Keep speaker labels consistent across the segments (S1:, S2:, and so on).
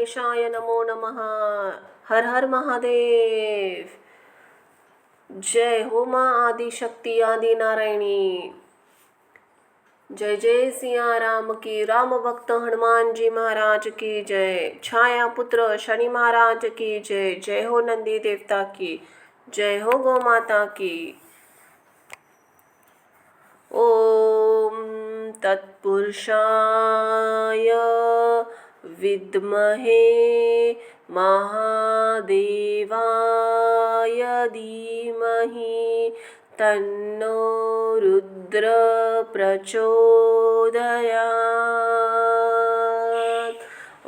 S1: गणेशाय नमो नमः। हर हर महादेव। जय हो माँ आदि शक्ति आदि नारायणी। जय जय सिया राम की, राम भक्त हनुमान जी महाराज की जय। छाया पुत्र शनि महाराज की जय। जय हो नंदी देवता की, जय हो गौ माता की। ओम तत्पुरुषाय विद्महे महादेवाय धीमहि तन्नो रुद्र प्रचोदयात्।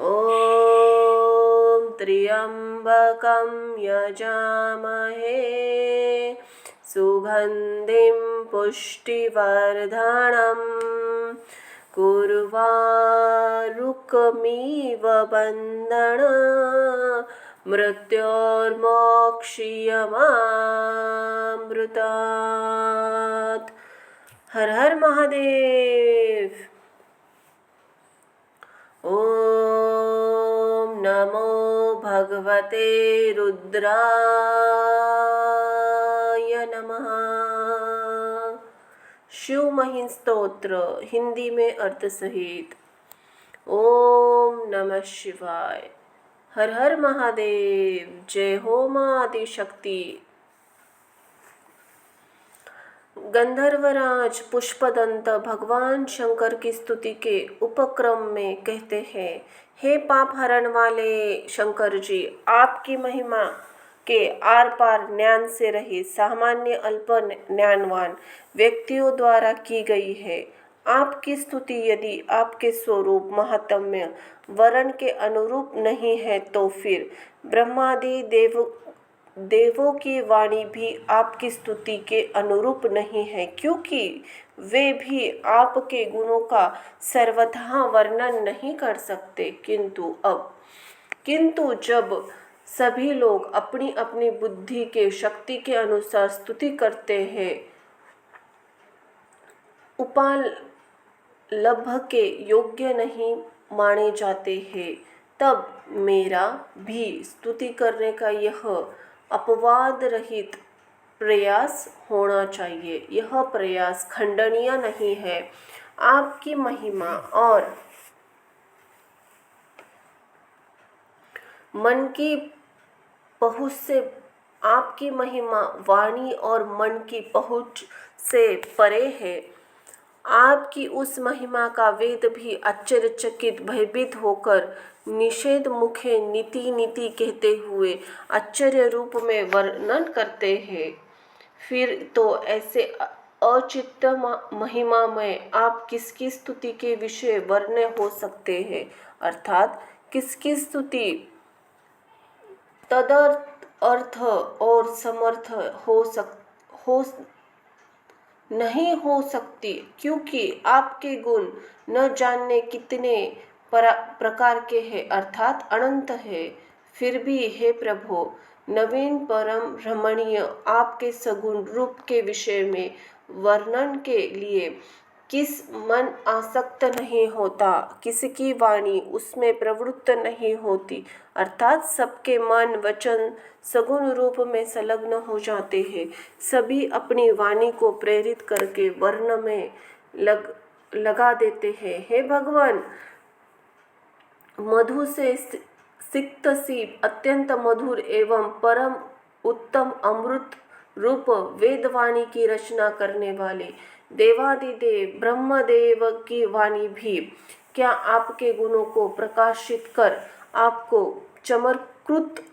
S1: ओम त्र्यंबकं यजामहे सुगंधिं पुष्टिवर्धनम् उर्वारुकमिव बन्धन मृत्योर्मोक्षीयमामृतात्। हर हर महादेव। ओम नमो भगवते रुद्राय नमः। शिव महिम स्तोत्र हिंदी में अर्थ सहित। ओम नमः शिवाय। हर हर महादेव। जय हो माँ आदि शक्ति। गंधर्वराज पुष्पदंत भगवान शंकर की स्तुति के उपक्रम में कहते हैं, हे पाप हरण वाले शंकर जी, आपकी महिमा के आर पार ज्ञान से रहित सामान्य अल्प ज्ञानवान व्यक्तियों द्वारा की गई है। आपकी स्तुति यदि आपके स्वरूप महात्म्य वर्ण के अनुरूप नहीं है तो फिर ब्रह्मादि देवों की वाणी भी आपकी स्तुति के अनुरूप नहीं है, क्योंकि वे भी आपके गुणों का सर्वथा वर्णन नहीं कर सकते। किंतु जब सभी लोग अपनी अपनी बुद्धि के शक्ति के अनुसार स्तुति करते हैं, उपालभ के योग्य नहीं माने जाते हैं, तब मेरा भी स्तुति करने का यह अपवाद रहित प्रयास होना चाहिए। यह प्रयास खंडनीय नहीं है। आपकी महिमा और मन की पहुँच से, आपकी महिमा वाणी और मन की पहुँच से परे है। आपकी उस महिमा का वेद भी आश्चर्यचकित भयभीत होकर निषेध मुखे नीति नीति कहते हुए आश्चर्य रूप में वर्णन करते हैं। फिर तो ऐसे अचित्त महिमा में आप किसकी स्तुति के विषय वर्ण्य हो सकते हैं, अर्थात किसकी स्तुति तदर्थ और समर्थ नहीं हो सकती, क्योंकि आपके गुण न जाने कितने प्रकार के हैं, अर्थात अनंत है। फिर भी हे प्रभु, नवीन परम रमणीय आपके सगुण रूप के विषय में वर्णन के लिए किस मन आसक्त नहीं होता, किसकी वाणी उसमें प्रवृत्त नहीं होती, अर्थात सबके मन वचन सगुण रूप में संलग्न हो जाते हैं। सभी अपनी वाणी को प्रेरित करके वर्ण में लगा देते हैं। हे भगवान, मधु से सिक्त सी अत्यंत मधुर एवं परम उत्तम अमृत रूप वेदवाणी की रचना करने वाले देवादिदेव ब्रह्मदेव की वाणी भी क्या आपके गुणों को प्रकाशित कर आपको चमत्कृत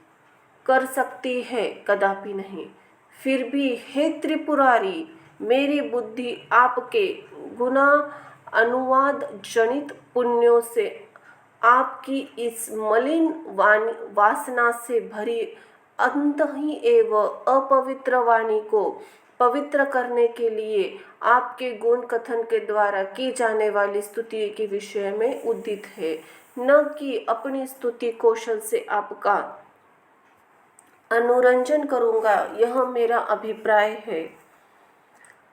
S1: कर सकती है? कदापि नहीं। फिर भी हे त्रिपुरारी, मेरी बुद्धि आपके गुना अनुवाद जनित पुण्यों से आपकी इस मलिन वासना से भरी अंतहीन एवं अपवित्र वाणी को पवित्र करने के लिए आपके गुण कथन के द्वारा की जाने वाली स्तुति के विषय में उदित है, न कि अपनी स्तुति कौशल से आपका अनुरंजन करूंगा, यह मेरा अभिप्राय है।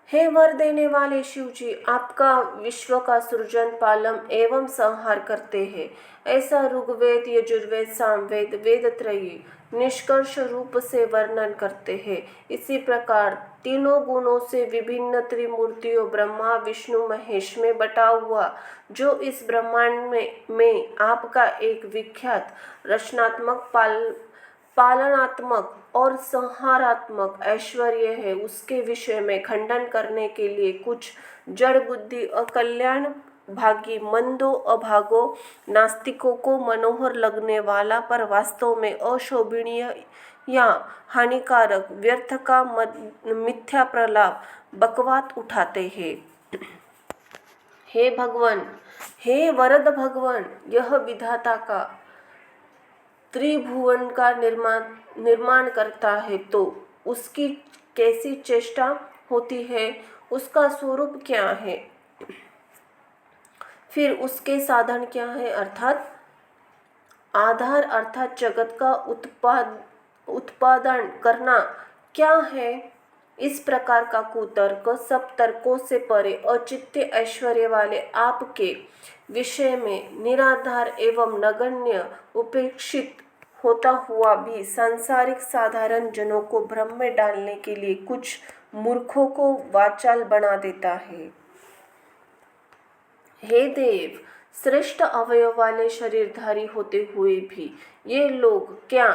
S1: हे वर देने वाले शिव जी, आप आपका विश्व का सृजन, पालन एवं संहार करते हैं। ऐसा ऋग्वेद, यजुर्वेद, सामवेद, वेदत्रयी निष्कर्ष रूप से वर्णन करते हैं। इसी प्रकार तीनों गुणों से विभिन्न त्रिमूर्तियों ब्रह्मा, विष्णु, महेश में बटा हुआ जो इस ब्रह्मांड में आपका एक विख्यात रचनात्मक, पालनात्मक और संहारात्मक ऐश्वर्य है, उसके विषय में खंडन करने के लिए कुछ जड़ बुद्धि अकल्याण भागी मंदों, अभागों, नास्तिकों को मनोहर लगने वाला पर वास्तव में अशोभनीय या हानिकारक व्यर्थ का मिथ्या प्रलाप बकवाद उठाते हैं। हे भगवान, हे वरद भगवान, यह विधाता का त्रिभुवन का निर्माण करता है तो उसकी कैसी चेष्टा होती है, उसका स्वरूप क्या है, फिर उसके साधन क्या है, अर्थात आधार, अर्थात जगत का उत्पादन करना क्या है। इस प्रकार का कुतर्क सब तर्कों से परे औचित्य ऐश्वर्य वाले आपके विषय में निराधार एवं नगण्य उपेक्षित होता हुआ भी सांसारिक साधारण जनों को भ्रम में डालने के लिए कुछ मूर्खों को वाचाल बना देता है। हे देव, श्रेष्ठ अवयव वाले शरीरधारी होते हुए भी ये लोग क्या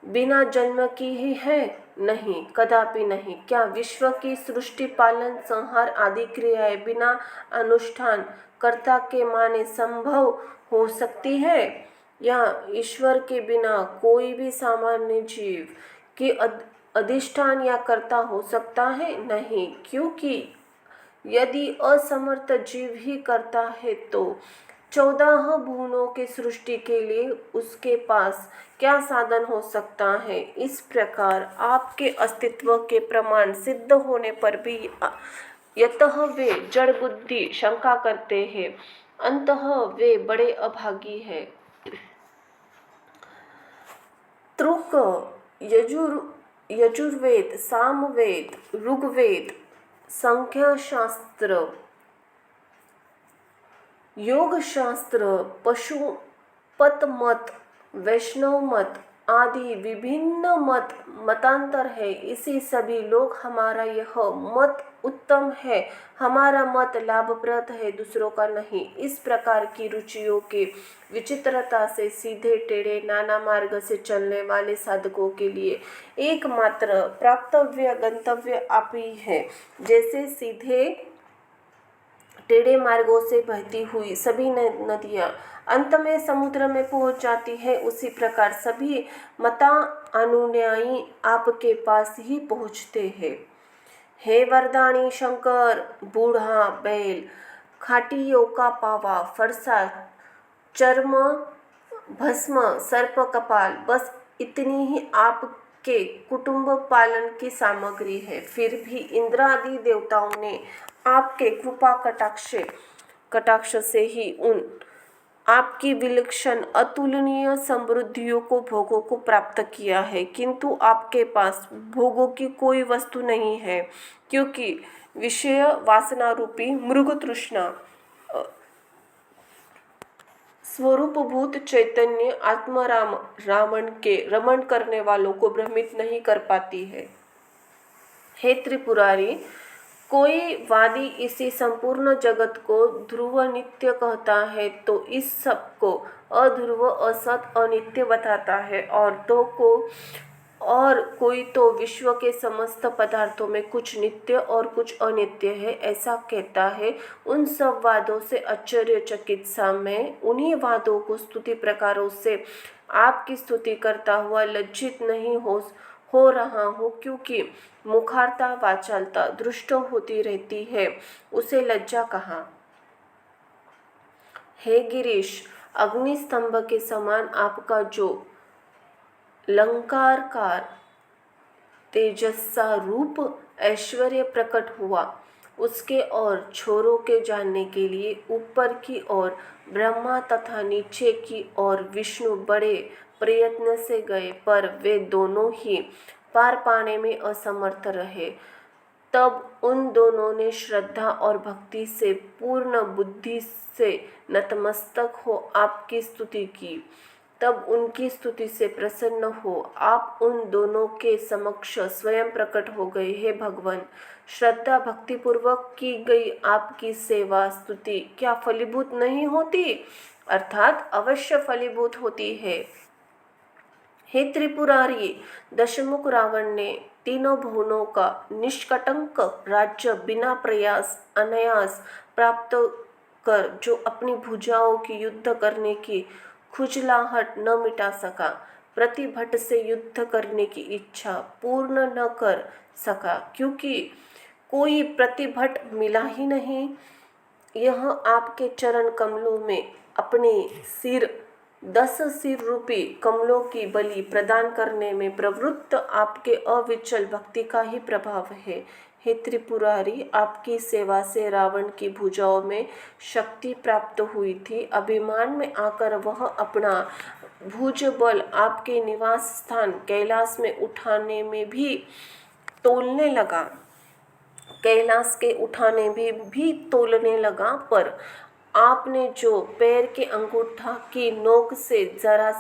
S1: बिना जन्म की ही है? नहीं, कदापि नहीं। क्या विश्व की सृष्टि, पालन, संहार आदि क्रियाएं बिना अनुष्ठान कर्ता के माने संभव हो सकती है? या ईश्वर के बिना कोई भी सामान्य जीव की अधिष्ठान या कर्ता हो सकता है? नहीं, क्योंकि यदि असमर्थ जीव ही करता है तो 14 भुवनों के सृष्टि के लिए उसके पास क्या साधन हो सकता है। इस प्रकार आपके अस्तित्व के प्रमाण सिद्ध होने पर भी यतः वे जड़ बुद्धि शंका करते हैं, अंततः वे बड़े अभागी हैं। तृक, यजुर्वेद, सामवेद, ऋग्वेद, संख्याशास्त्र, योग शास्त्र, पशुपत मत, वैष्णव मत आदि विभिन्न मतांतर है। इसी सभी लोग हमारा यह मत उत्तम है, हमारा मत लाभप्रद है, दूसरों का नहीं। इस प्रकार की रुचियों के विचित्रता से सीधे टेढ़े नाना मार्ग से चलने वाले साधकों के लिए एकमात्र प्राप्तव्य गंतव्य आप ही है। जैसे सीधे टेढ़े मार्गों से बहती हुई सभी नदियां अंत में समुद्र में पहुंच जाती है, उसी प्रकार सभी मतानुयायी आपके पास ही पहुंचते हैं। हे वरदानी शंकर, बूढ़ा बैल, खाटियों का पावा, फरसा, चर्म, भस्म, सर्प कपाल, बस इतनी ही आपके कुटुंब पालन की सामग्री है। फिर भी इंद्रादि देवताओं ने आपके कृपा कटाक्ष से ही उन आपकी विलक्षण अतुलनीय समृद्धियों को, भोगों को प्राप्त किया है, किंतु आपके पास भोगों की कोई वस्तु नहीं है, क्योंकि विषय वासना रूपी मृग तृष्णा स्वरूपभूत चैतन्य आत्माराम रावण के रमण करने वालों को भ्रमित नहीं कर पाती है। हे त्रिपुरारी, कोई वादी इसी संपूर्ण जगत को ध्रुव नित्य कहता है तो इस सब को अध्रुव, असत, अनित्य बताता है, और कोई तो विश्व के समस्त पदार्थों में कुछ नित्य और कुछ अनित्य है ऐसा कहता है। उन सब वादों से आश्चर्यचकित सा मैं उन्हीं वादों को स्तुति प्रकारों से आपकी स्तुति करता हुआ लज्जित नहीं हो रहा हूँ, क्योंकि मुखारता, वाचालता दृष्ट होती रहती है, उसे लज्जा कहाँ। हे गिरीश, अग्निस्तंभ के समान आपका जो लंकारकार तेजस्सा रूप ऐश्वर्य प्रकट हुआ, उसके और छोरों के जानने के लिए ऊपर की ओर ब्रह्मा तथा नीचे की ओर विष्णु बड़े प्रयत्न से गए, पर वे दोनों ही पार पाने में असमर्थ रहे। तब उन दोनों ने श्रद्धा और भक्ति से पूर्ण बुद्धि से नतमस्तक हो आपकी स्तुति की। तब उनकी स्तुति से प्रसन्न हो आप उन दोनों के समक्ष स्वयं प्रकट हो गए। हे भगवान, श्रद्धा भक्ति पूर्वक की गई आपकी सेवा स्तुति क्या फलीभूत नहीं होती, अर्थात अवश्य फलीभूत होती है। हे त्रिपुरारी, दशमुख रावण ने तीनों भुवनों का निष्कटंक राज्य बिना प्रयास अनायास प्राप्त कर जो अपनी भुजाओं की युद्ध करने की खुजलाहट न मिटा सका, प्रतिभट से युद्ध करने की इच्छा पूर्ण न कर सका, क्योंकि कोई प्रतिभट मिला ही नहीं। यह आपके चरण कमलों में अपने 10 सिर रूपी कमलों की बलि प्रदान करने में प्रवृत्त आपके अविचल भक्ति का ही प्रभाव है। हे त्रिपुरारी, आपकी सेवा से रावण की भुजाओं में शक्ति प्राप्त हुई थी। अभिमान में आकर वह अपना भुज बल आपके निवास स्थान कैलाश में उठाने में भी तोलने लगा, कैलाश के उठाने में भी तोलने लगा, पर आपने जो पैर के अंगूठा की नोक से जरा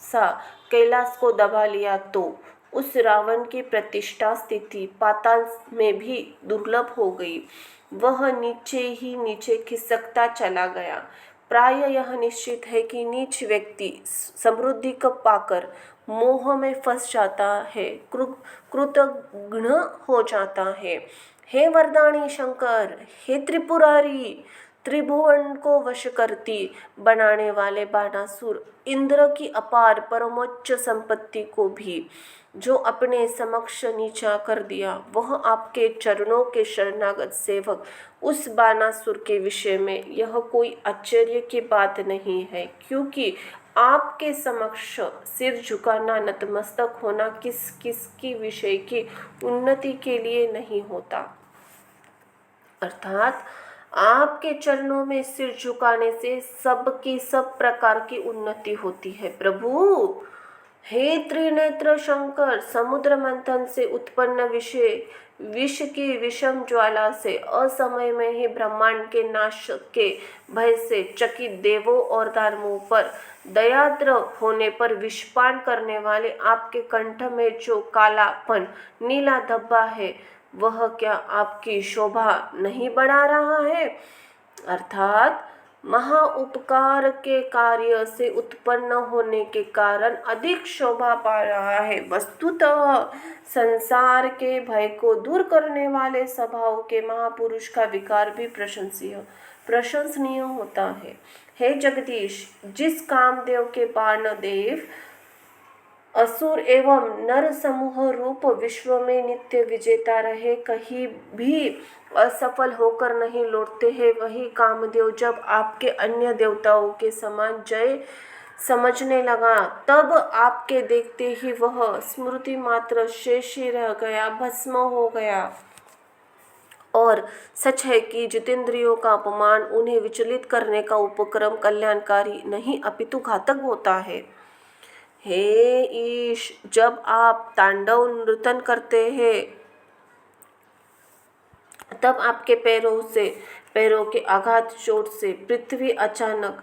S1: सा कैलाश को दबा लिया, तो उस रावण की प्रतिष्ठा स्थिति पाताल में भी दुर्लभ हो गई। वह नीचे ही नीचे खिसकता चला गया। प्राय यह निश्चित है कि नीच व्यक्ति समृद्धि को पाकर मोह में फंस जाता है, कृतघ्न हो जाता है। हे वरदानी शंकर, हे त्रिपुरारी, त्रिभुवन को वशकर्ती बनाने वाले बाणासुर, इंद्र की अपार परमोच्च संपत्ति को भी जो अपने समक्ष नीचा कर दिया, वह आपके चरणों के शरणागत सेवक उस बाणासुर के विषय में यह कोई आश्चर्य की बात नहीं है, क्योंकि आपके समक्ष सिर झुकाना नतमस्तक होना किसकी विषय की उन्नति के लिए नहीं होता, अर्थात आपके चरणों में सिर झुकाने से सबकी सब प्रकार की उन्नति होती है। प्रभु, हे त्रिनेत्र शंकर, समुद्र मंथन से उत्पन्न विष की विषम ज्वाला से असमय में ही ब्रह्मांड के नाश के भय से चकित देवों और दानवों पर दयाद्र होने पर विषपान करने वाले आपके कंठ में जो कालापन नीला धब्बा है, वह क्या आपकी शोभा नहीं बढ़ा रहा है, अर्थात महाउपकार के कार्य से उत्पन्न होने के कारण अधिक शोभा पा रहा है। वस्तुतः संसार के भय को दूर करने वाले स्वभाव के महापुरुष का विकार भी प्रशंसनीय होता है। हे जगदीश, जिस कामदेव के बाण देव असुर एवं नर समूह रूप विश्व में नित्य विजेता रहे, कहीं भी असफल होकर नहीं लौटते हैं, वही कामदेव जब आपके अन्य देवताओं के समान जय समझने लगा, तब आपके देखते ही वह स्मृति मात्र शेष ही रह गया, भस्म हो गया। और सच है कि जितेंद्रियों का अपमान उन्हें विचलित करने का उपक्रम कल्याणकारी नहीं अपितु घातक होता है। हे ईश, जब आप तांडव नृत्य करते हैं, तब आपके पैरों के आघात चोट से पृथ्वी अचानक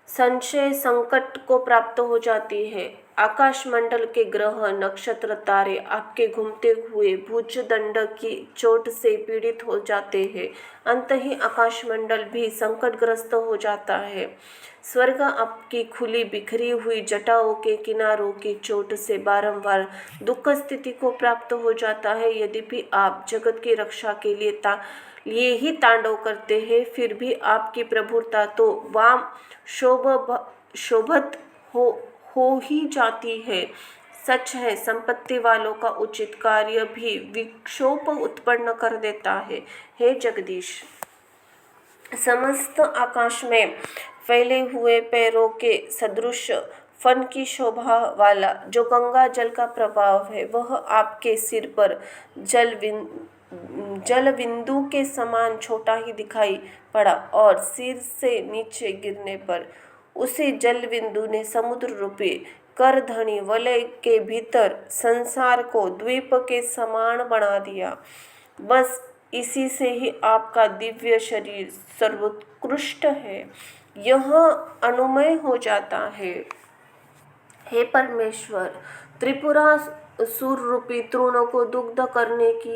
S1: संशय संकट को प्राप्त हो जाती है। आकाश मंडल के ग्रह नक्षत्र तारे आपके घूमते हुए भुजदंड की चोट से पीड़ित हो जाते हैं। अंत ही आकाश मंडल भी संकटग्रस्त हो जाता है। स्वर्ग आपकी खुली बिखरी हुई जटाओं के किनारों की चोट से बारंबार दुख स्थिति को प्राप्त हो जाता है। यद्यपि आप जगत की रक्षा के लिए ही तांडव करते हैं, फिर भी आपकी प्रभुता तो वाम शोभत हो ही जाती है। सच है, संपत्ति वालों का उचित कार्य भी विक्षोभ उत्पन्न कर देता है। हे जगदीश, समस्त आकाश में फैले हुए पैरों के सदृश फन की शोभा वाला जो गंगा जल का प्रभाव है, वह आपके सिर पर जल बिंदु के समान छोटा ही दिखाई पड़ा, और सिर से नीचे गिरने पर उसी जल बिंदु ने समुद्र रूपी करधनी वलय के भीतर संसार को द्वीप के समान बना दिया। बस इसी से ही आपका दिव्य शरीर सर्वोत्कृष्ट है, यह अनुमय हो जाता है। हे परमेश्वर, त्रिपुरा सुर रूपी तृण को दुग्ध करने की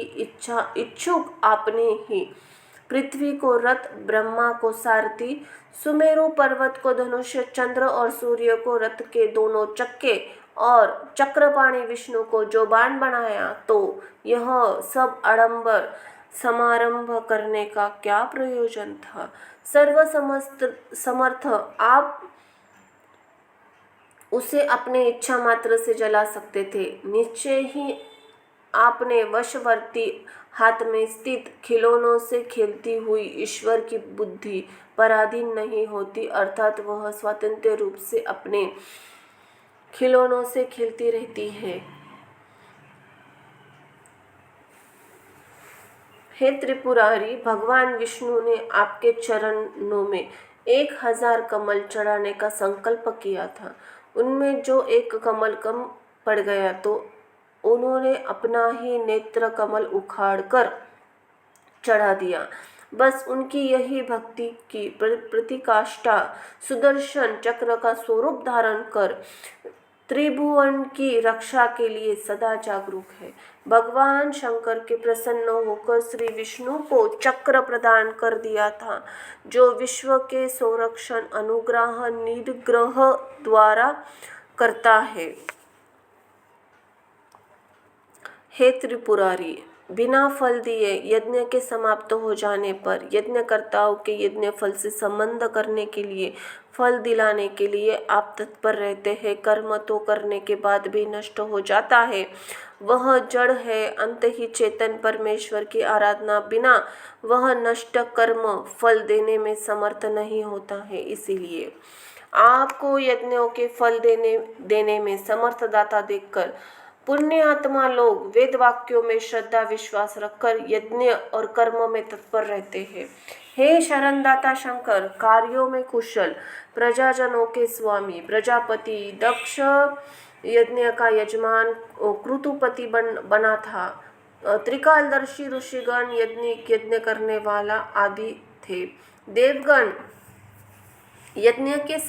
S1: इच्छुक आपने ही पृथ्वी को रथ, ब्रह्मा को सारथी, सुमेरु पर्वत को धनुष, चंद्र और सूर्य को रथ के दोनों चक्के और चक्रपाणि विष्णु को जो बाण बनाया, तो यह सब आडंबर समारंभ करने का क्या प्रयोजन था? सर्व समर्थ आप उसे अपने इच्छा मात्र से जला सकते थे। निश्चय ही आपने वशवर्ती हाथ में स्थित खिलौनों से खेलती हुई ईश्वर की बुद्धि पराधीन नहीं होती, अर्थात वह स्वतंत्र रूप से अपने खिलौनों से खेलती रहती है। हे त्रिपुरारी, भगवान विष्णु ने आपके चरणों में 1000 कमल चढ़ाने का संकल्प किया था। उनमें जो एक कमल कम पड़ गया तो उन्होंने अपना ही नेत्र कमल उखाड़ कर चढ़ा दिया। बस उनकी यही भक्ति की प्रतिकाष्ठा सुदर्शन चक्र का स्वरूप धारण कर त्रिभुवन की रक्षा के लिए सदा जागरूक है। भगवान शंकर के प्रसन्न होकर श्री विष्णु को चक्र प्रदान कर दिया था, जो विश्व के संरक्षण अनुग्रह निग्रह द्वारा करता है। हे त्रिपुरारी, बिना फल दिए यज्ञ के समाप्त हो जाने पर यज्ञकर्ताओं के यज्ञ फल से संबंध करने के लिए, फल दिलाने के लिए आप तत्पर रहते हैं। कर्म तो करने के बाद भी नष्ट हो जाता है, वह जड़ है। अंत ही चेतन परमेश्वर की आराधना बिना वह नष्ट कर्म फल देने में समर्थ नहीं होता है। इसीलिए आपको यज्ञों के फल देने में समर्थ दाता देखकर पुण्य आत्मा लोग वेद वाक्यों में श्रद्धा विश्वास रखकर यज्ञ और कर्म में तत्पर रहते हैं। हे शरणदाता शंकर, कार्यों में कुशल प्रजाजनों के स्वामी प्रजापति दक्ष यज्ञ का यजमान क्रतुपति बना था। त्रिकालदर्शी ऋषिगण यज्ञ करने वाला आदि थे। देवगण यज्ञ के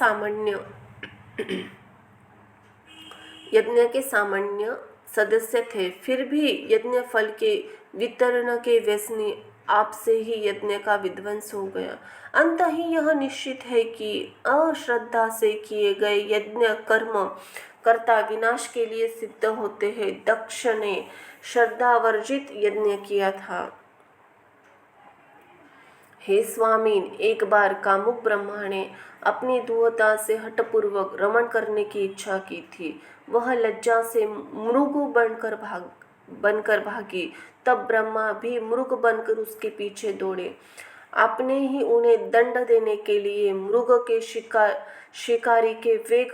S1: सामान्य सदस्य थे, फिर भी यज्ञ फल के वितरण के व्यसनी आपसे ही यज्ञ का विध्वंस हो गया। अंत ही यह निश्चित है कि अश्रद्धा से किए गए यज्ञ कर्म कर्ता विनाश के लिए सिद्ध होते हैं। दक्ष ने श्रद्धावर्जित यज्ञ किया था। हे स्वामीन, एक बार कामुक ब्रह्मा ने अपनी दुहता से हठपूर्वक रमण करने की इच्छा की थी। वह लज्जा से मृग बनकर भागी। तब ब्रह्मा भी मृग बनकर उसके पीछे दौड़े। आपने ही उन्हें दंड देने के लिए मृग के शिकारी के वेग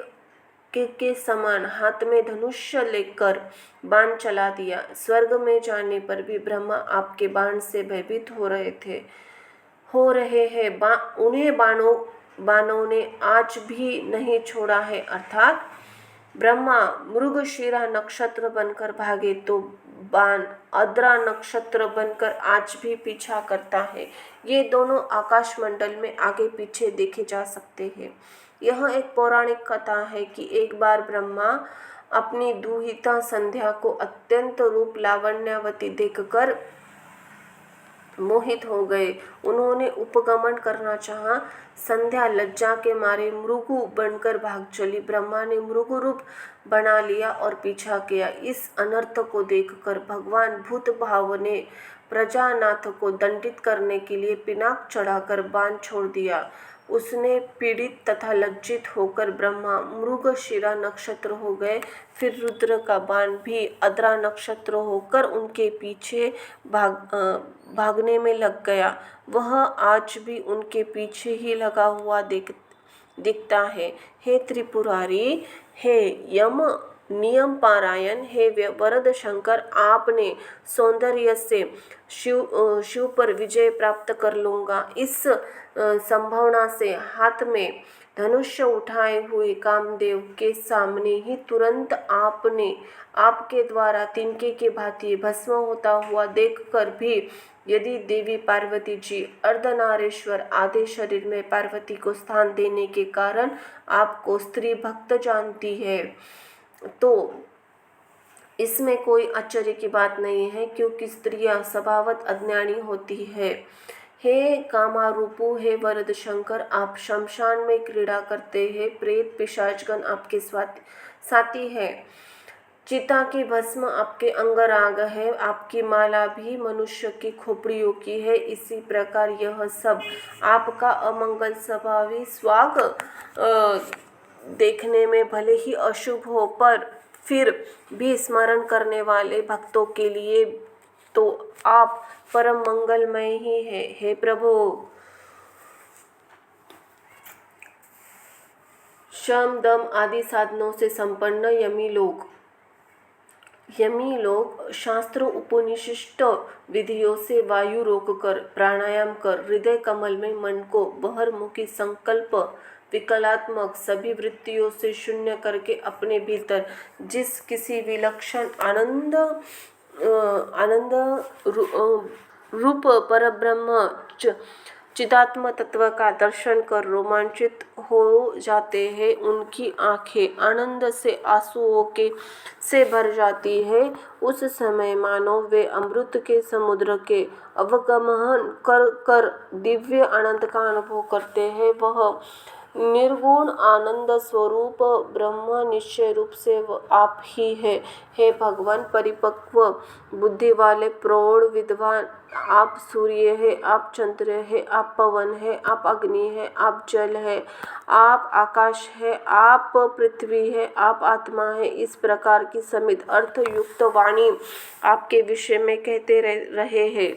S1: के समान हाथ में धनुष्य लेकर बाण चला दिया। स्वर्ग में जाने पर भी ब्रह्मा आपके बाण से भयभीत हो रहे हैं। उन्हें बाणों ने आज भी नहीं छोड़ा है। अर्थात ब्रह्मा मृगशिरा नक्षत्र बनकर भागे तो बाण आद्रा नक्षत्र बनकर आज भी पीछा करता है। ये दोनों आकाश मंडल में आगे पीछे देखे जा सकते हैं। यह एक पौराणिक कथा है कि एक बार ब्रह्मा अपनी दुहिता संध्या को अत्यंत रूप लावण्यवती देखकर मोहित हो गए। उन्होंने उपगमन करना चाहा। संध्या लज्जा के मारे मृगु बनकर भाग चली। ब्रह्मा ने मृगु रूप बना लिया और पीछा किया। इस अनर्थ को देखकर भगवान भूत भाव ने प्रजानाथ को दंडित करने के लिए पिनाक चढ़ाकर बाण छोड़ दिया। उसने पीड़ित तथा लज्जित होकर ब्रह्मा मृगशिरा नक्षत्र हो गए। फिर रुद्र का बाण भी आद्रा नक्षत्र होकर उनके पीछे भागने में लग गया। वह आज भी उनके पीछे ही लगा हुआ दिखता है। हे त्रिपुरारी, हे यम नियम पारायण, हे वरद शंकर, आपने सौंदर्य से शिव पर विजय प्राप्त कर लूँगा, इस संभावना से हाथ में धनुष उठाए हुए कामदेव के सामने ही तुरंत आपके द्वारा तिनके के भांति भस्म होता हुआ देखकर भी यदि देवी पार्वती जी अर्धनारेश्वर आधे शरीर में पार्वती को स्थान देने के कारण आपको स्त्री भक्त जानती है, तो इसमें कोई आश्चर्य की बात नहीं है, क्योंकि स्त्रियां स्वभावतः अज्ञानी होती है। हे कामारूपो, हे वरद शंकर, आप शमशान में क्रीड़ा करते हैं, प्रेत पिशाचगण आपके साथी है, चिता की भस्म आपके अंगराग है, आपकी माला भी मनुष्य की खोपड़ियों की है। इसी प्रकार यह सब आपका अमंगल स्वभावी स्वाग देखने में भले ही अशुभ हो, पर फिर भी स्मरण करने वाले भक्तों के लिए तो आप परम मंगलमय ही है। हे प्रभु, शम दम आदि साधनों से संपन्न यमी लोग शास्त्र उपनिषिष्ट विधियों से वायु रोककर प्राणायाम कर हृदय कमल में मन को बहिर्मुखी संकल्प विकलात्मक सभी वृत्तियों से शून्य करके अपने भीतर जिस किसी विलक्षण आनंद रूप परब्रह्म चिदात्म तत्व का दर्शन कर रोमांचित हो जाते हैं, उनकी आंखें आनंद से आंसुओं से भर जाती है। उस समय मानो वे अमृत के समुद्र के अवगमन कर दिव्य आनंद का अनुभव करते हैं। वह निर्गुण आनंद स्वरूप ब्रह्म निश्चय रूप से आप ही है। हे भगवान, परिपक्व बुद्धि वाले प्रौढ़ विद्वान, आप सूर्य है, आप चंद्र है, आप पवन है, आप अग्नि है, आप जल है, आप आकाश है, आप पृथ्वी है, आप आत्मा है। इस प्रकार की समित अर्थयुक्त वाणी आपके विषय में कहते रहे हैं,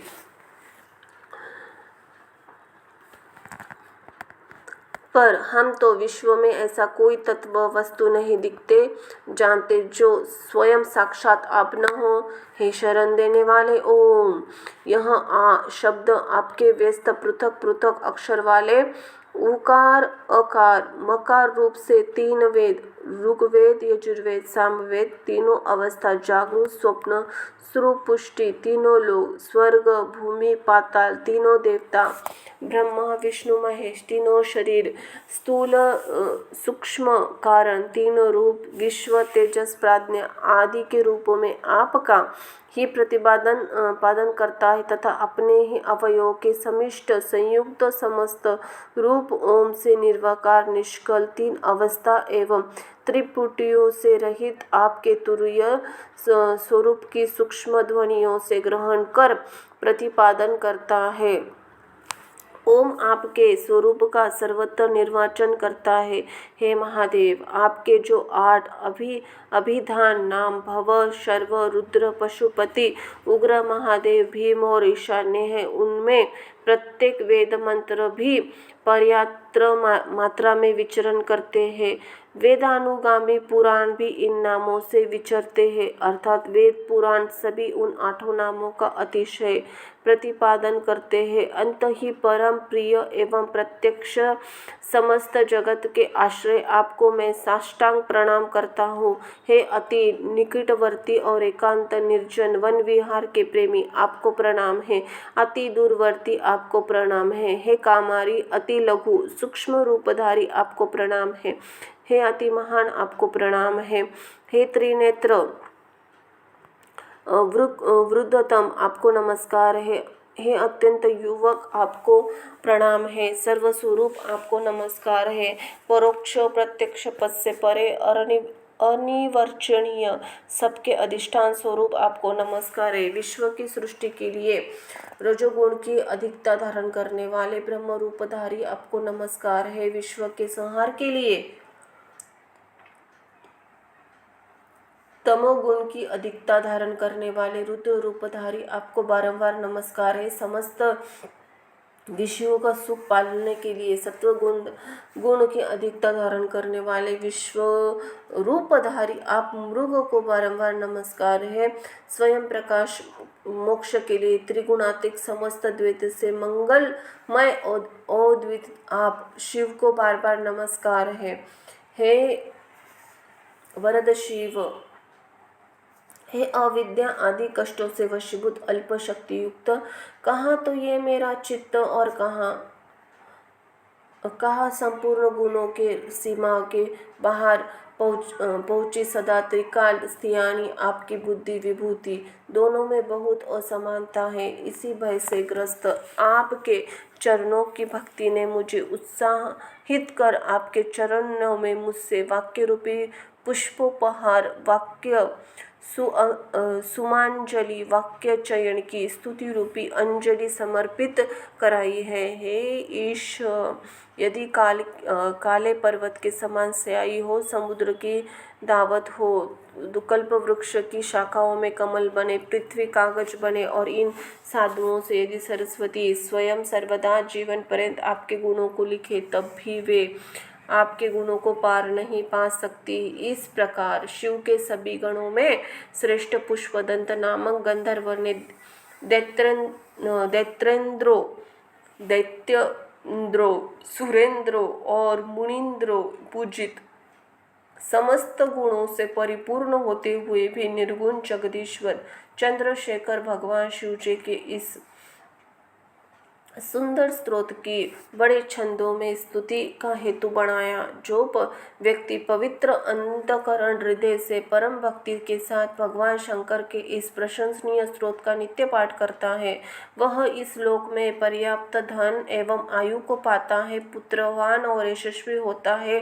S1: पर हम तो विश्व में ऐसा कोई तत्व वस्तु नहीं दिखते जानते जो स्वयं साक्षात आप न हो। हे शरण देने वाले, ओम। यह आ शब्द आपके व्यस्त पृथक पृथक अक्षर वाले उकार अकार मकार रूप से तीन वेद ऋग्वेद यजुर्वेद सामवेद तीनों अवस्था जागृत स्वप्न सुपुष्टि तीनों लोग स्वर्ग भूमि पाताल तीनों देवता ब्रह्मा विष्णु महेश तीनों शरीर स्थूल सूक्ष्म कारण तीनों रूप विश्व तेजस प्राज्ञा आदि के रूपों में आपका ही पादन करता है तथा अपने ही अवयवों के समिष्ट संयुक्त समस्त रूप ओम से निर्वाकार निष्कल तीन अवस्था एवं त्रिपुटियों से रहित आपके तुरीय स्वरूप की सूक्ष्म ध्वनियों से ग्रहण कर प्रतिपादन करता है। ओम आपके स्वरूप का सर्वत्र निर्वाचन करता है। हे महादेव, आपके जो 8 अभिधान नाम भव शर्व रुद्र पशुपति उग्र महादेव भीम और ईशान्य है, उनमें प्रत्येक वेद मंत्र भी पर्याप्त मात्रा में विचरण करते हैं। वेदानुगामी पुराण भी इन नामों से विचरते हैं, अर्थात वेद पुराण सभी उन 8 नामों का अतिशय प्रतिपादन करते हैं। अंत ही परम प्रिय एवं प्रत्यक्ष समस्त जगत के आश्रय आपको मैं साष्टांग प्रणाम करता हूँ। हे अति निकटवर्ती और एकांत निर्जन वन विहार के प्रेमी, आपको प्रणाम है। अति दूरवर्ती आपको प्रणाम है। हे कामारी अति लघु सूक्ष्म रूपधारी आपको प्रणाम है। हे अति महान आपको प्रणाम है। हे त्रिनेत्र वृद्धतम आपको नमस्कार है। हे अत्यंत युवक आपको प्रणाम है। सर्वस्वरूप आपको नमस्कार है। परोक्ष प्रत्यक्ष पद से परे अनिवर्चनीय सबके अधिष्ठान स्वरूप आपको नमस्कार है। विश्व की सृष्टि के लिए रजोगुण की अधिकता धारण करने वाले ब्रह्म रूपधारी आपको नमस्कार है। विश्व के संहार के लिए तमोगुण की अधिकता धारण करने वाले रुद्र रूपधारी आपको बारंबार नमस्कार है। समस्त विषयों का सुख पालने के लिए सत्व गुण की अधिकता धारण करने वाले विश्व रूपधारी आप मृग को बारंबार नमस्कार है। स्वयं प्रकाश मोक्ष के लिए त्रिगुणात्मिक समस्त द्वैत से मंगलमय अद्वित आप शिव को बार बार नमस्कार है। हे वरद शिव, हे अविद्या आदि कष्टों से वशीभूत अल्प शक्ति युक्त, कहाँ तो ये मेरा चित्त और कहाँ संपूर्ण गुणों के सीमा के बाहर पहुँची सदा त्रिकाल स्थियानी आपकी बुद्धि विभूति दोनों में बहुत असमानता है। इसी भय से ग्रस्त आपके चरणों की भक्ति ने मुझे उत्साहित कर आपके चरणों में मुझसे वाक्य रूपी पुष्पोपहार वाक्य सुमांजलि वाक्य चयन की स्तुति रूपी अंजलि समर्पित कराई है। हे ईश, यदि काले पर्वत के समान स्याही हो, समुद्र की दावत हो, दुकल्प वृक्ष की शाखाओं में कमल बने, पृथ्वी कागज बने और इन साधुओं से यदि सरस्वती स्वयं सर्वदा जीवन पर्यंत आपके गुणों को लिखे, तब भी वे आपके गुणों को पार नहीं पा सकती। इस प्रकार शिव के सभी गणों में श्रेष्ठ पुष्पदंत नामक गंधर्व ने दैत्येंद्रो, सुरेंद्रो और मुनिंद्रो पूजित समस्त गुणों से परिपूर्ण होते हुए भी निर्गुण जगदीश्वर चंद्रशेखर भगवान शिव जी के इस सुंदर स्त्रोत की बड़े छंदों में स्तुति का हेतु बनाया। जो व्यक्ति पवित्र अंतःकरण हृदय से परम भक्ति के साथ भगवान शंकर के इस प्रशंसनीय स्त्रोत का नित्य पाठ करता है, वह इस लोक में पर्याप्त धन एवं आयु को पाता है, पुत्रवान और यशस्वी होता है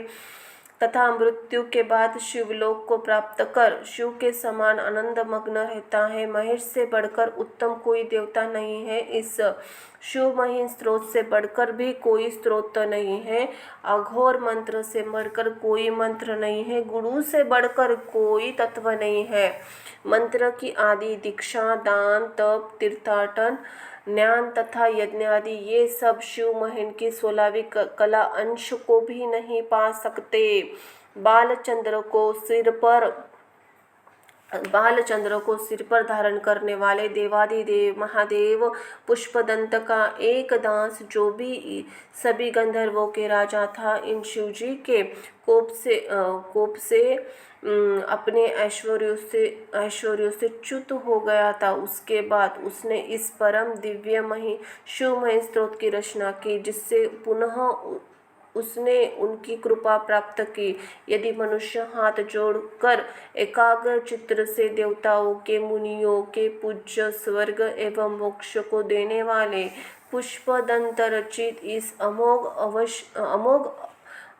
S1: तथा मृत्यु के बाद शिवलोक को प्राप्त कर शिव के समान आनंद मग्न रहता है। महेश से बढ़कर उत्तम कोई देवता नहीं है, इस शिवमही स्त्रोत से बढ़कर भी कोई स्त्रोत नहीं है, अघोर मंत्र से बढ़कर कोई मंत्र नहीं है, गुरु से बढ़कर कोई तत्व नहीं है। मंत्र की आदि दीक्षा, दान, तप, तीर्थाटन, ज्ञान तथा यज्ञ आदि ये सब शिव महिन की 16वीं कला अंश को भी नहीं पा सकते। बालचंद्र को सिर पर धारण करने वाले देवादिदेव महादेव पुष्पदंत का एक दास, जो भी सभी गंधर्वों के राजा था, इन शिवजी के कोप से अपने ऐश्वर्यों से च्युत हो गया था। उसके बाद उसने इस परम दिव्यमयी शिवमय स्तोत्र की रचना की, जिससे पुनः उसने उनकी कृपा प्राप्त की। यदि मनुष्य हाथ जोड़कर एकाग्र चित्र से देवताओं के, मुनियों के पूज्य स्वर्ग एवं मोक्ष को देने वाले पुष्पदंत रचित इस अमोघ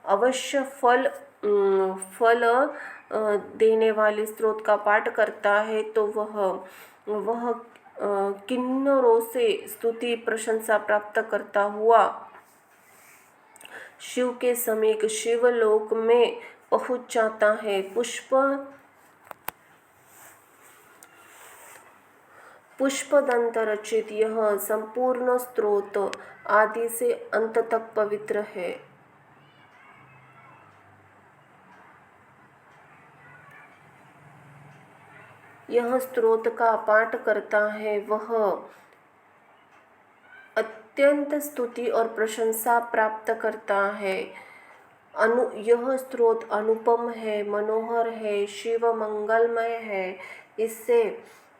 S1: अवश्य फल देने वाले स्त्रोत का पाठ करता है, तो वह किन्नरों से स्तुति प्रशंसा प्राप्त करता हुआ शिव के समीप शिवलोक में पहुंच जाता है। पुष्पदंत रचित यह संपूर्ण स्तोत्र आदि से अंत तक पवित्र है। यह स्तोत्र का पाठ करता है वह अत्यंत स्तुति और प्रशंसा प्राप्त करता है। यह स्तोत्र अनुपम है, मनोहर है, शिव मंगलमय है। इससे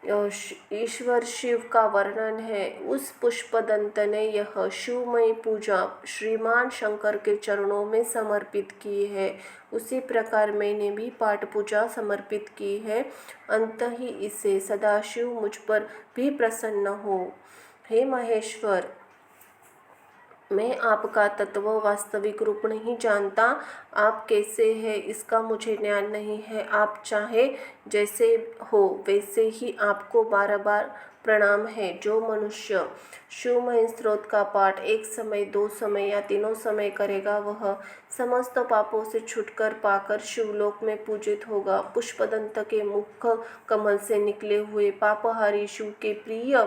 S1: ईश्वर शिव का वर्णन है। उस पुष्पदंत ने यह शिवमयी पूजा श्रीमान शंकर के चरणों में समर्पित की है। उसी प्रकार मैंने भी पाठ पूजा समर्पित की है। अंत ही इसे सदाशिव मुझ पर भी प्रसन्न हो। हे महेश्वर, मैं आपका तत्व वास्तविक रूप नहीं जानता। आप कैसे हैं इसका मुझे ज्ञान नहीं है। आप चाहे जैसे हो वैसे ही आपको बार बार प्रणाम है। जो मनुष्य शिवमय स्तोत्र का पाठ एक समय, 2 समय या तीनों समय करेगा, वह समस्त पापों से छुटकारा पाकर शिवलोक में पूजित होगा। पुष्पदंत के मुख कमल से निकले हुए पापहारी शिव के प्रिय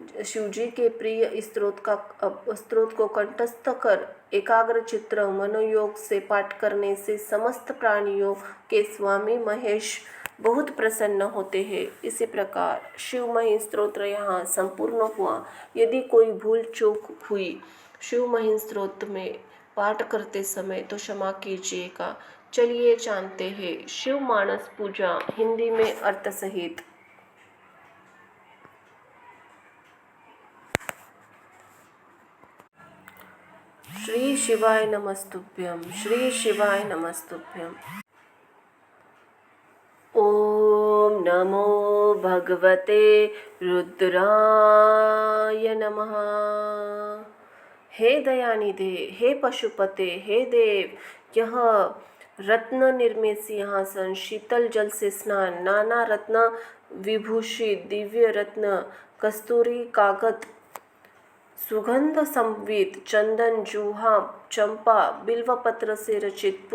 S1: शिवजी के प्रिय स्त्रोत को कंठस्थ कर एकाग्र चित्र मनोयोग से पाठ करने से समस्त प्राणियों के स्वामी महेश बहुत प्रसन्न होते हैं। इसी प्रकार शिवमही स्तोत्र यहाँ संपूर्ण हुआ। यदि कोई भूल चूक हुई शिवमही स्तोत्र में पाठ करते समय तो क्षमा कीजिएगा। चलिए जानते हैं शिव मानस पूजा हिंदी में अर्थ सहित। श्री शिवाय नमस्तुभ्यम, श्री शिवाय नमस्तुभ्यम। ओम नमो भगवते रुद्राय नमः। हे दयानिधे, हे पशुपते, हे देव, यह रत्न निर्मित सिंहासन, शीतल जल से स्नान, नाना रत्न विभूषित दिव्य रत्न, कस्तूरी कागज, सुगंध संवित, चंदन, जूहा, चंपा, बिल्वपत्र से रचित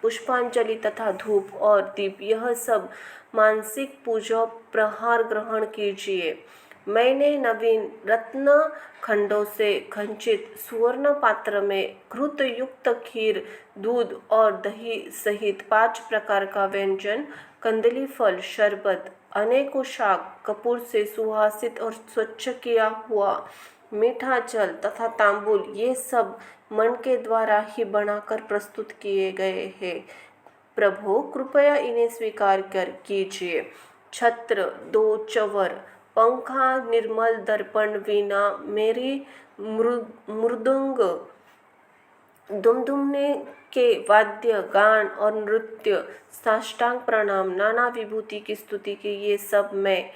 S1: पुष्पांजलि तथा धूप और दीप, यह सब मानसिक पूजा प्रहार ग्रहण कीजिए। मैंने नवीन रत्न खंडों से खंचित सुवर्ण पात्र में घृत युक्त खीर, दूध और दही सहित 5 प्रकार का व्यंजन, कंदली फल, शरबत, अनेकों शाक, कपूर से सुवासित और स्वच्छ किया हुआ मीठा जल तथा तांबूल, ये सब मन के द्वारा ही बनाकर प्रस्तुत किए गए हैं। प्रभु कृपया इन्हें स्वीकार कर कीजिए। छत्र, 2 चवर, पंखा, निर्मल दर्पण, वीणा, मेरी मृदंग, दुमदुमने के वाद्य, गान और नृत्य, साष्टांग प्रणाम, नाना विभूति की स्तुति की, ये सब मैं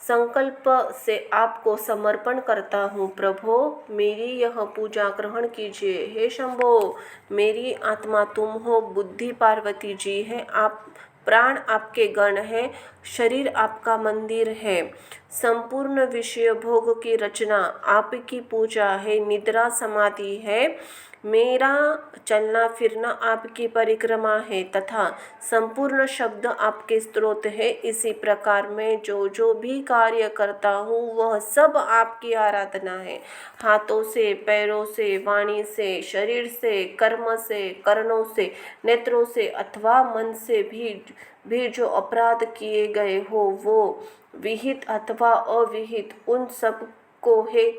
S1: संकल्प से आपको समर्पण करता हूँ। प्रभो मेरी यह पूजा ग्रहण कीजिए। हे शंभो, मेरी आत्मा तुम हो, बुद्धि पार्वती जी है, आप प्राण आपके गण हैं, शरीर आपका मंदिर है, संपूर्ण विषय भोग की रचना आपकी पूजा है, निद्रा समाधि है, मेरा चलना फिरना आपकी परिक्रमा है तथा संपूर्ण शब्द आपके स्त्रोत है। इसी प्रकार मैं जो भी कार्य करता हूँ वह सब आपकी आराधना है। हाथों से, पैरों से, वाणी से, शरीर से, कर्म से, कर्णों से, नेत्रों से अथवा मन से भी जो अपराध किए गए हो वो विहित अथवा अविहित, उन सब को हे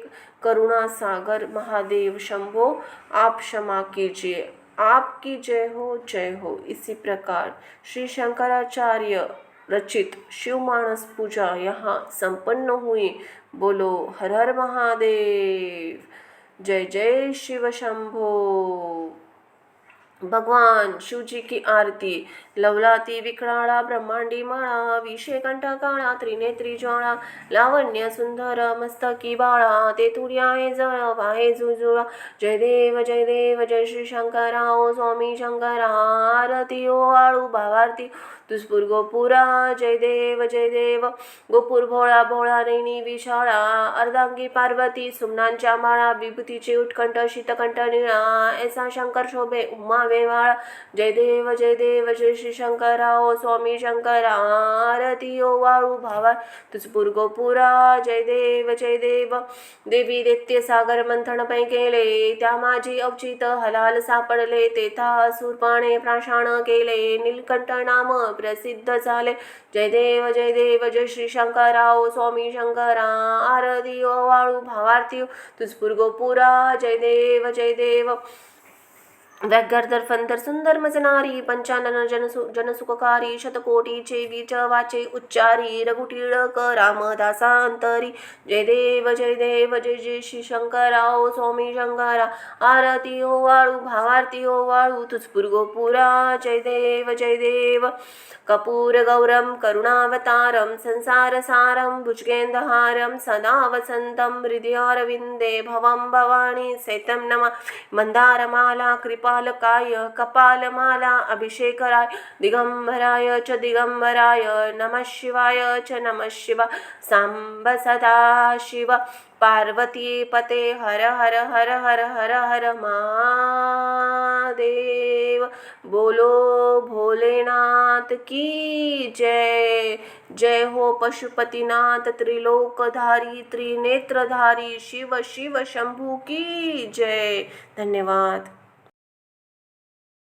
S1: करुणा सागर महादेव शंभो आप क्षमा कीजिए। आपकी जय हो, जय हो। इसी प्रकार श्री शंकराचार्य रचित शिवमानस पूजा यहाँ संपन्न हुई। बोलो हर हर महादेव, जय जय शिव शंभो। भगवान शिव जी की आरती। लवलाती विकराळा ब्रह्मांडी माळा, विषे कंठकाळा, त्रिनेत्री ज्वाळा, लावण्य सुंदर मस्तकी बाळा, तेथुर्याये जळ वाहे जुजुळा, जय देव जय देव जय श्री शंकरा ओ स्वामी शंकरा, आरती ओ आळू भावारती तुझपुर गोपुरा, जय देव गोपुर भोळा भोळा नैनी विशाळा, अर्धांगी पार्वती सुमनांच्या माळा, विभूतीचे उत्कंठ शीतकंठ निळा, ऐसा शंकर शोभे उमा वेवाळा, जय देव जय श्री शंकरा ओ स्वामी शंकरा, आरती ओ वाळू भावा तुझपुर गोपुरा, जय देव देवी दैत्य सागर मंथन पै केले, त्या माझी अवचित हलाल सापडले, तेथा असुरपणे प्राशाण केले, नीलकंठ नाम प्रसिद्ध झाले, जय देव जय श्री शंकरा ओ स्वामी शंकरा, आरती ओ वाळू भावारती तुझपुर गोपुरा, जय देव व्याघ्रधर फंदर सुंदर मजनारी, पंचानन जनसुखकारी, शतकोटीचे वीच वाचे उच्चारी, रघुटिळक रामदासा अंतरी, जय देव जय श्री शंकरा ओ स्वामी शंकरा, आरती ओ वाळू भावारती ओ वाळू तुझपुर गोपुरा, जय देव कपूर गौरम करुणावतारम, संसारसारम भुजगेंदहारम, सदा वसंतम हृदयारविंदे, भवं भवानी सैतं नमा, मंदारमाला कृपा द्वारपालकाय कपालमाला अभिषेकराय दिगंबराय च दिगंबराय नमः शिवाय च नमः शिवाय सांब सदा शिव पार्वती पते हर हर हर हर हर हर महादेव। बोलो भोलेनाथ की जय। जय हो पशुपतिनाथ त्रिलोकधारी त्रिनेत्रधारी शिव शिव शंभू की जय। धन्यवाद।